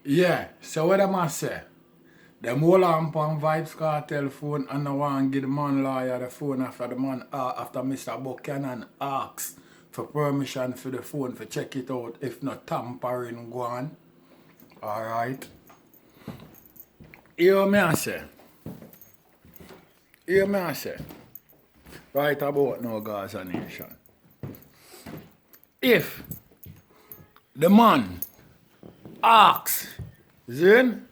Yeah, so what am I say? Them hold on upon Vybz Cartel phone and I want to give the man lawyer the phone after the man after Mr. Buchanan asks for permission for the phone for check it out if not tampering go on. Alright. Hear me I say. Hear me I say. Right about now Gaza Nation. If the man asks, then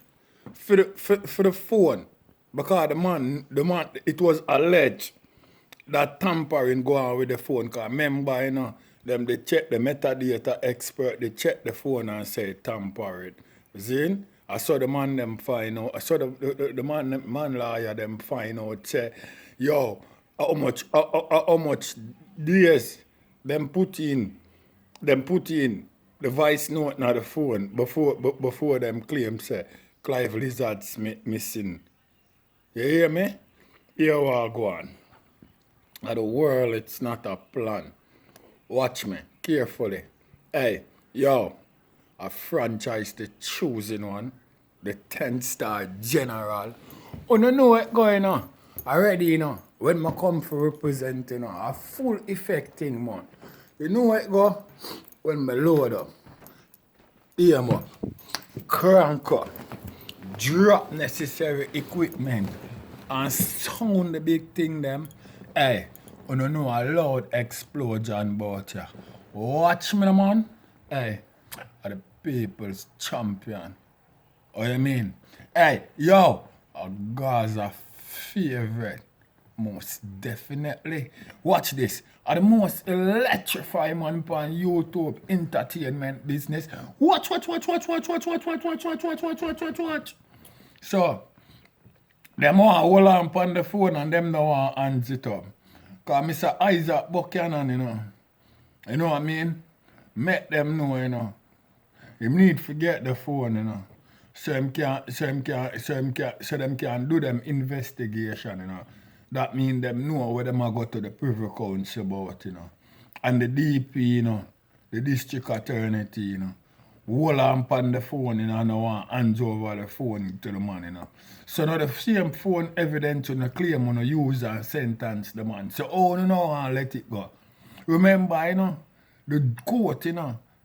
for the phone, because the man, it was alleged that tampering go on with the phone. Because remember, them they check the metadata expert, they check the phone and say tamper it. Then I saw the man them find out, I saw the man lawyer them find out, say, yo, how much days them put in the voice note on the phone before them claim say Clive Lizard's missing. You hear me? Here we go on. At the world, it's not a plan. Watch me carefully. Hey, yo, a franchise the choosing one, the 10-star general. Oh, no know what going on. Already, when I come for represent, a full effect thing, man. You know what go? When I load up, aim up, crank up, drop necessary equipment, and sound the big thing them, hey, you know a loud explosion about ya. Watch me, man. Hey, I'm the people's champion. What you mean? Hey, yo, a Gaza favorite. Most definitely. Watch this. Are the most electrifying man on YouTube entertainment business. Watch. So, them want hold on on the phone and them don't want hands it up. Because Mr. Isaac Buchanan, you know what I mean? Make them know, You need to get the phone, So them can do them investigation, That mean them know where them are go to the Privy Council about, And the DP, the district attorney, hold on the phone, and no want hands over the phone to the man, So now the same phone evidence on the claim on the use and sentence the man. So you know and let it go. Remember, the court,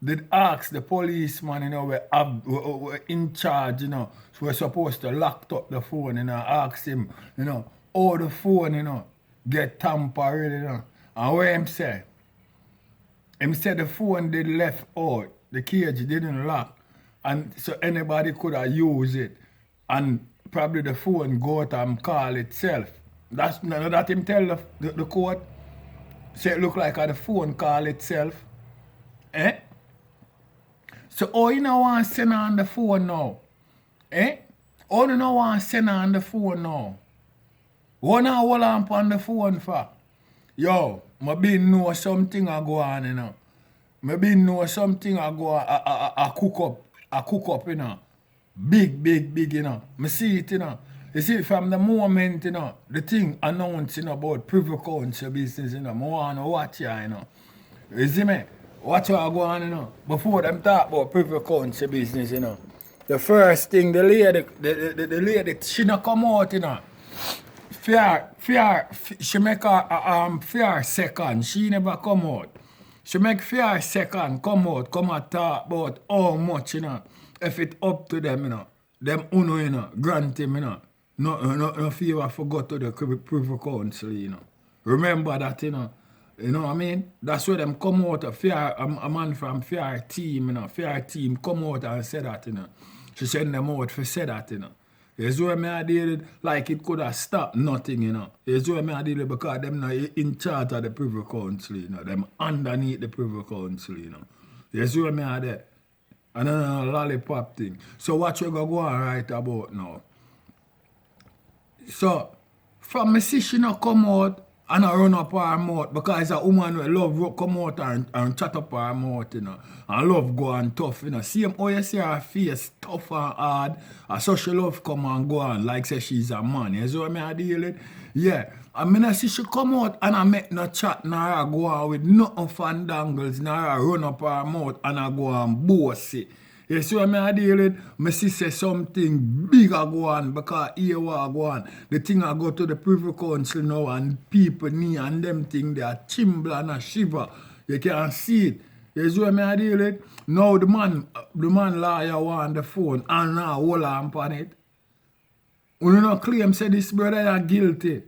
did ask the policeman, were in charge, so we're supposed to lock up the phone, ask him, how the phone, get tampered, And what him say? Him said the phone did left out, the cage didn't lock, and so anybody could have used it, and probably the phone go out and call itself. That's that him tell the court. Say it look like the phone call itself. Eh? So you know want to send on the phone now? Eh? You know want to send on the phone now? What now hold on the phone for? Yo, I been know something I go on, I been know something I go I cook up, Big, I see it, You see, from the moment, the thing announcing about Privy Council business, I want to watch you, You see me? Watch what I go on, Before them talk about Privy Council business, The first thing, the lady, she not come out, she make a fair second. She never come out. She make fair second come out, come and talk about how much, if it up to them, them uno, grant him, no favor forgot to the Privy Council, Remember that, You know what I mean? That's where them come out, a man from fair team, fair team come out and say that, She send them out for say that, Here's where I did it, like it could have stopped nothing, Here's where I did it because them not in charge of the Privy Council, Them underneath the Privy Council, Here's where I did it. And then a lollipop thing. So what you go on right about now? So, from me see she not come out and I run up her mouth because a woman who love come out and chat up her mouth, And love go on tough, Same how you see her face tough and hard. And so she love come and go on like say she's a man. You see what I deal with? Yeah. I mean, I see she come out and I make no chat, nor I go on with nothing fandangles, nor I run up her mouth and I go and boast it. You see what I deal with? I see say something bigger go on because here what go on. The thing I go to the Privy Council now and people knee and them thing they are tremble and a shiver. You can see it. You see what I deal with? Now the man lawyer want the phone and now hold on on it. We don't claim say this brother are guilty.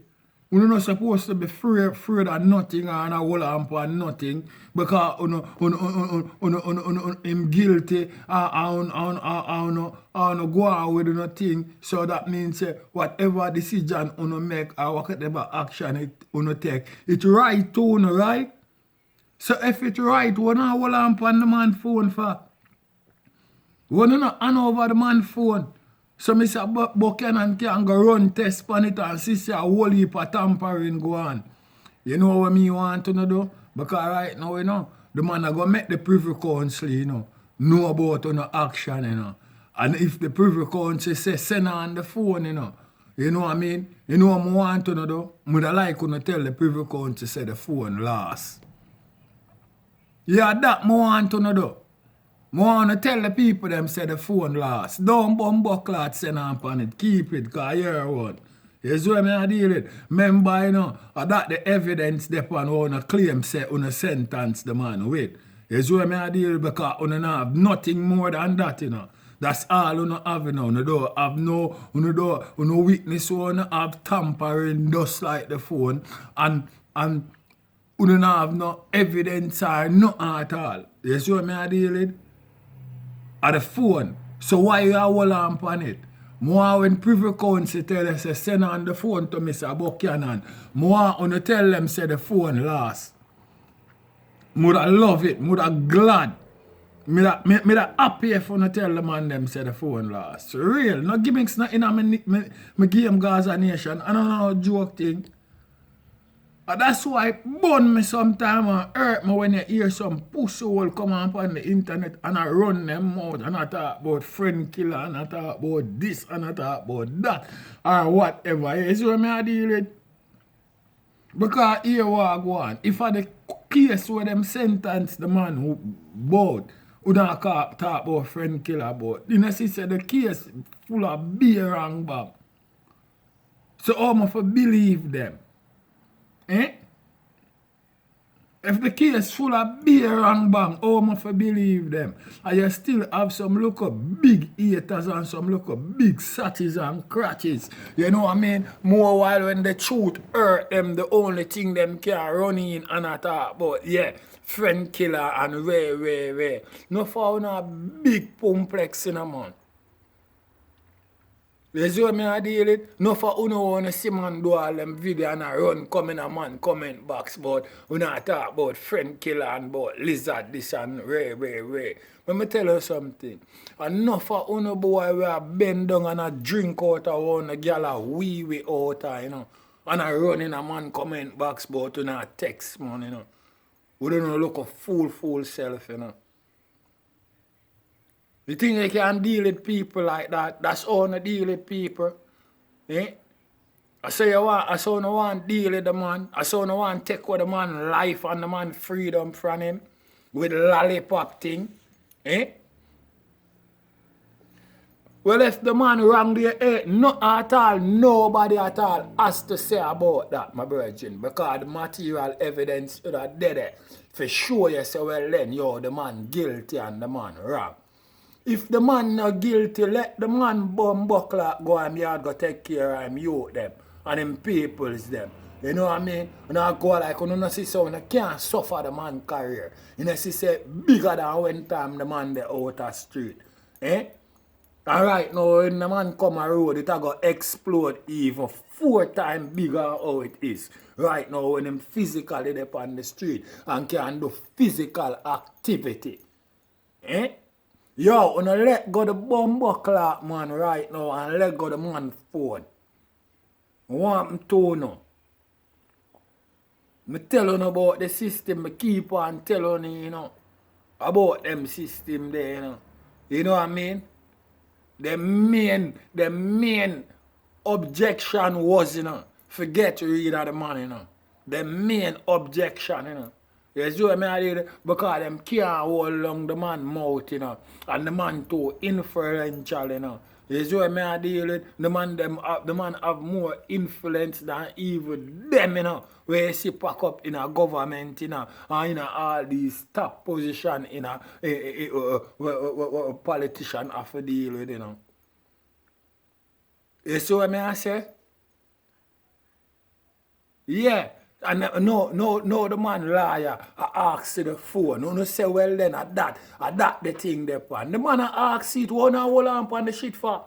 We not supposed to be afraid of nothing and a hold on upon nothing because him guilty and go on with nothing. So that means whatever decision uno make or whatever action it take, it's right too, right? So if it's right, we not hold on upon the man phone for. We not hand over the man phone. So Mr. Buchanan can go run test on it and see a whole heap of tampering go on. You know what me want to do? Because right now, you know, the man are going to make the Privy Council, you know about no action, you know. And if the Privy Council say send on the phone, you know what I mean? You know what I want to do? I would like to tell the Privy Council say the phone lost. Yeah, that I want to do. I want to tell the people them say the phone lost. Don't bumbuckler send on it. Keep it, because you're one. You see what I deal with? Remember, you know, that the evidence depend on a claim say on a sentence the man with. You see what I deal with? Because you don't have nothing more than that, you know. That's all you have, you know. You don't have no witness, you don't have tampering just like the phone. And you don't have no evidence or nothing at all. You see what I deal with? At the phone. So why you hold on it? More when Privy Council tell us send on the phone to Mr. Buchanan. More when you tell them say the phone lost. Would I love it. Would I glad. Me da happy if you tell the man them say the phone lost. Real. No gimmicks not in my game Gaza Nation. I don't know joke thing. And that's why it burn me sometimes and hurt me when you hear some pussy hole come on the internet and I run them out and I talk about friend killer and I talk about this and I talk about that or whatever. You see what I deal with? Because here what go on. If I the case where them sentence the man who bought, who don't talk about friend killer about, you know, see the case full of beer and bam. So how much I believe them? Eh? If the case full of beer and bang, how much I believe them? And you still have some look up big haters and some look up big satties and crutches. You know what I mean? More while when the truth hurt them, the only thing them can run in and I talk about, yeah, friend killer and way. No for no big complex in a man. You see what I deal with? No for uno wanna see man do all them video and I run come in a man comment box but we not talk about friend killer and about lizard this and way. Let me tell you something. Enough for uno boy we are bend down and a drink out of one a girl a wee out you know. And I run in a man comment box but we not text man, you know. We don't look a fool self, you know. You think you can deal with people like that? That's how you deal with people. Eh? I say you want to deal with the man. I say you want to take away the man life and the man freedom from him with lollipop thing. Eh? Well, if the man wrong there, not at all, nobody at all has to say about that, my virgin. Because the material evidence is there. For sure you say, well then, yo, the man guilty and the man wrong. If the man not guilty, let the man buckler go and yard go take care of him youth them and him peoples them. You know what I mean? And I go like you know see so you can't suffer the man career. You know see say bigger than when time the man the out of street. Eh? And right now when the man come a road it a go explode even 4 times bigger how it is. Right now when him physically up on the street and can do physical activity. Eh? Yo, when I let go the bomb clock man right now and let go the man phone. I want him to know. I tell you about the system, I keep on telling you, know, about them system there, you know. You know what I mean? The main objection was, you know, forget to read out the man, you know. The main objection, you know, You see what I mean? Because them can't hold long the man mouth, you know. And the man too influential, you know. You see what I deal with? The man have more influence than even them, you know. Where you see pack up in a government, you know, and in all these top position in a politician have to deal with, you know. You see what I say? Yeah. And no, the man liar. I ask to the phone. No say, well then, at that the thing there pan. The man I ask it, why not hold on pan the shit for?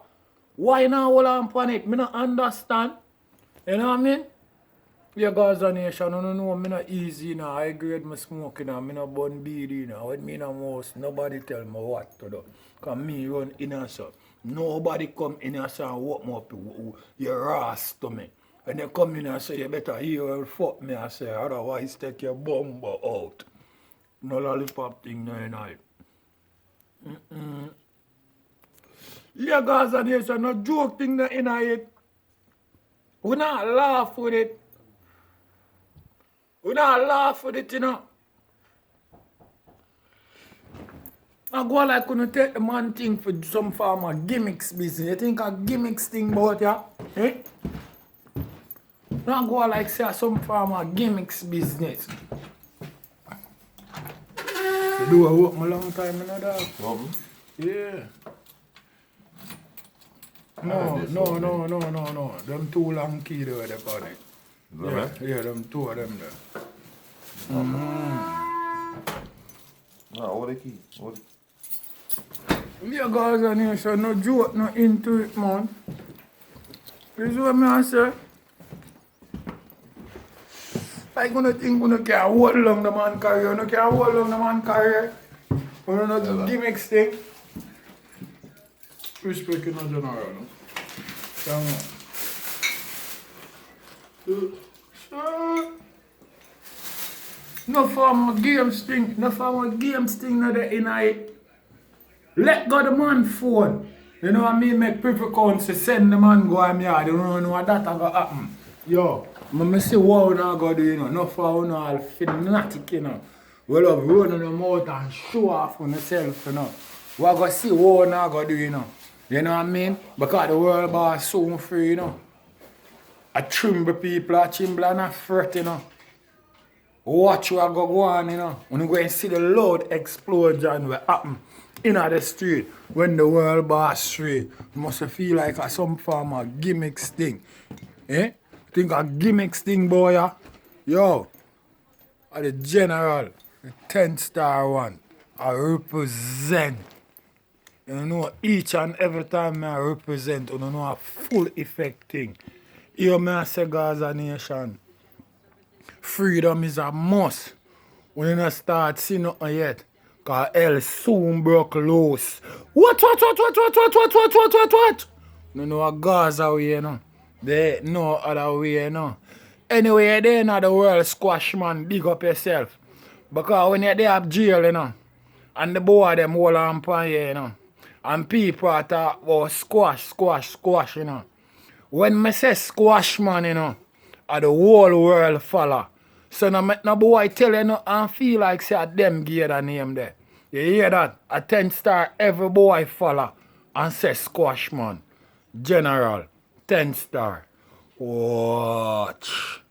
Why not hold on pan it? Me not understand. You know what I mean? Yeah, Gaza Nation, I don't know, me not easy, you know. I grade my smoking, you know. Me not burn bead, you know. With me no most, nobody tell me what to do. Because me run in here, so. Nobody come in here, so and walk me up, you ras to me. And they come in and say, you better hear and fuck me, I say, otherwise take your bumper out. No lollipop thing, no, no. Yeah, Gaza Nation, no joke thing, no, in it. We not laugh with it. We not laugh with it, you know. I go like when you take the man thing for some form of gimmicks business. You think a gimmicks thing about ya? Eh? Not go like say some form of gimmicks business. You do a work a long time, you know that? Yeah. No. Them two long key there upon it. Yeah, them two of them there. No, what the key? What? Yeah, Gaza Nation, no joke, no into it, man. This is what I say. I gonna think we can't hold long the man career, no can't hold long the man career. We don't know gimmicks thing. Respect in general, no? Come on. No form of games thing, no in it. Let go the man phone. You know what I mean? Make people count to send the man go on yard. You don't know what that gonna happen. Yo, I see what we gonna do, you know. No for we all fanatic, you know. We love running them out and show off on yourself, you know. We gonna see what we gonna do, you know. You know what I mean? Because the world boss soon free, you know. I trimble people, I trimble and I fret, you know. Watch what go on, you know. When you go and see the loud explosion will happen in the street when the world boss free. You must feel like a some form of gimmicks thing. Eh? Think a gimmicks thing, boy, yeah? Yo, the general, the 10-star one, I represent. You know, each and every time I represent, you know a full effect thing. Here I say Gaza Nation. Freedom is a must. When you not start seeing nothing yet. Cause hell soon broke loose. What? No know a Gaza way, you know. There ain't no other way, you know. Anyway, there in the world squash, man. Big up yourself. Because when you're there at jail, you know, and the boy them hold on upon you, you know, and people are talk about squash, you know. When I say squash, man, you know, the whole world follow. So no make no boy tell you no and feel like say them give the name there. You hear that? A 10-star every boy follow and say squash, man. General, 10-star. Watch.